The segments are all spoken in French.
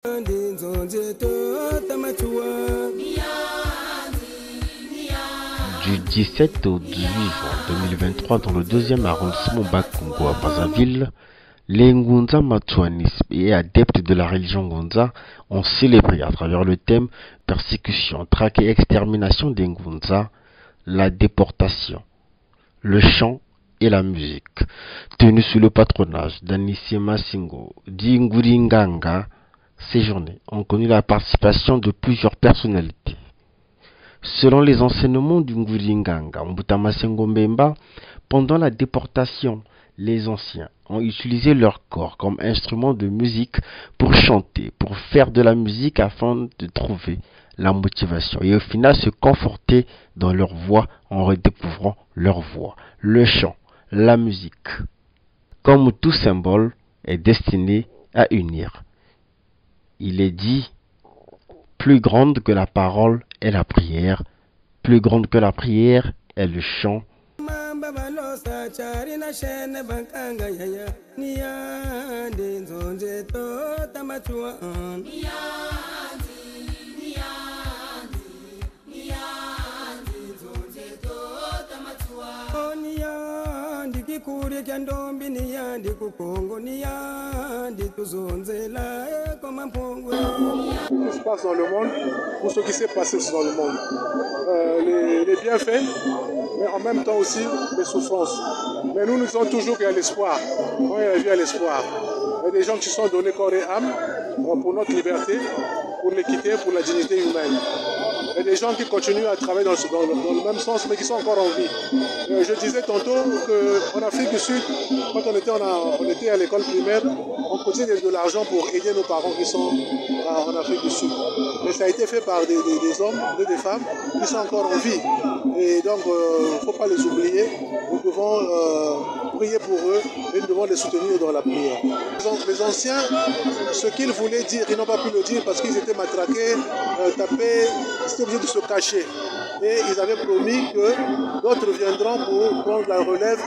Du 17 au 18 juin 2023, dans le deuxième arrondissement Bakongo à Brazzaville, les Ngunza Matouanis et adeptes de la religion Ngunza ont célébré à travers le thème persécution, traque et extermination des Ngunza, la déportation, le chant et la musique. Tenus sous le patronage d'Anissima Singo, d'Inguringanga, ces journées ont connu la participation de plusieurs personnalités. Selon les enseignements du Nguringanga, Mbutamasengo Mbemba, pendant la déportation, les anciens ont utilisé leur corps comme instrument de musique pour chanter, pour faire de la musique afin de trouver la motivation et au final se conforter dans leur voix en redécouvrant leur voix, le chant, la musique. Comme tout symbole est destiné à unir. Il est dit, plus grande que la parole est la prière, plus grande que la prière est le chant. Ce qui se passe dans le monde, pour ce qui s'est passé dans le monde. Les bienfaits, mais en même temps aussi les souffrances. Mais nous disons toujours qu'il y a l'espoir. Quand il y a la vie, il y a l'espoir. Il y a des gens qui sont donnés corps et âme pour notre liberté, pour l'équité, pour la dignité humaine. Il y a des gens qui continuent à travailler dans le même sens, mais qui sont encore en vie. Je disais tantôt qu'en Afrique du Sud, quand on était à l'école primaire, on cotisait de l'argent pour aider nos parents qui sont en Afrique du Sud. Mais ça a été fait par des hommes, des femmes qui sont encore en vie. Et donc, il ne faut pas les oublier. Nous devons prier pour eux et nous devons les soutenir dans la prière. Les anciens, ce qu'ils voulaient dire, ils n'ont pas pu le dire parce qu'ils étaient matraqués, tapés, ils étaient obligés de se cacher. Et ils avaient promis que d'autres viendront pour prendre la relève.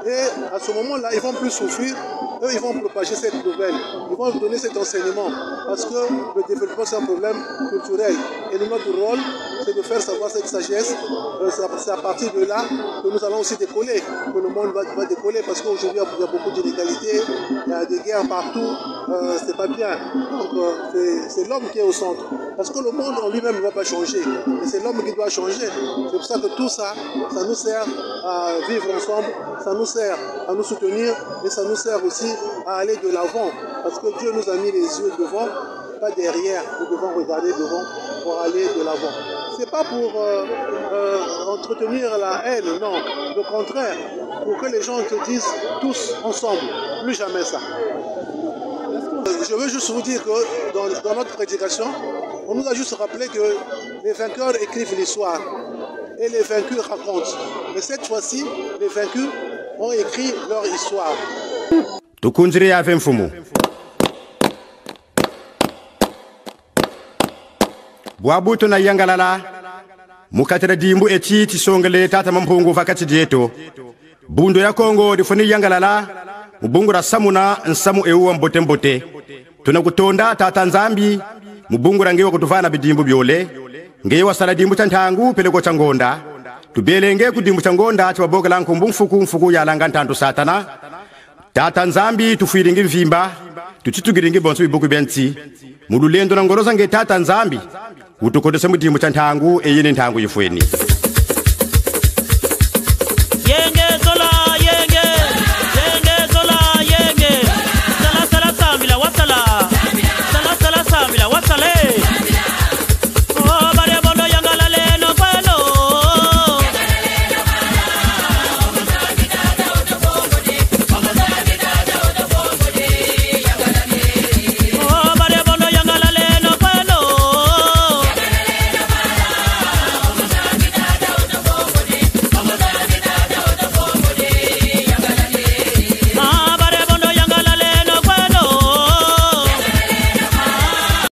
Et à ce moment-là, ils ne vont plus souffrir. Eux, ils vont propager cette nouvelle. Ils vont donner cet enseignement. Parce que le développement, c'est un problème culturel. Et notre rôle, c'est de faire savoir cette sagesse. C'est à partir de là que nous allons aussi décoller. Que le monde va décoller. Parce qu'aujourd'hui, il y a beaucoup d'inégalités. Il y a des guerres partout. C'est pas bien. Donc, c'est l'homme qui est au centre. Parce que le monde en lui-même ne va pas changer. Mais c'est l'homme qui doit changer. C'est pour ça que tout ça, ça nous sert à vivre ensemble. Ça nous sert à nous soutenir. Et ça nous sert aussi à aller de l'avant. Parce que Dieu nous a mis les yeux devant, pas derrière. Nous devons regarder devant pour aller de l'avant. C'est pas pour entretenir la haine, non. Le contraire, pour que les gens te disent tous ensemble. Plus jamais ça. Je veux juste vous dire que dans notre prédication, on nous a juste rappelé que les vainqueurs écrivent l'histoire et les vaincus racontent. Mais cette fois-ci, les vaincus ont écrit leur histoire. Tukunjire ave mfumu bwabuto na yangalala mukatira dimbu eti tisongele tata mampungu vakati dieto bundo ya Kongo difuni yangalala mubungura samuna nsamu ewa mbote tunakutonda tata nzambi mubungura ngewa kutuvana bidimbu byole ngewa sala dimbu chantangu peleko changonda tubelenge kudimbu changonda chwaboga nkumbu mfuku ya langa ntantu satana tata nzambi tufiringi mvimba tuchitugiringi bonso bibuku benti mululendo na ngoroza nge tata nzambi utukodese mudimbu chantangu eyene ntangu yifweni.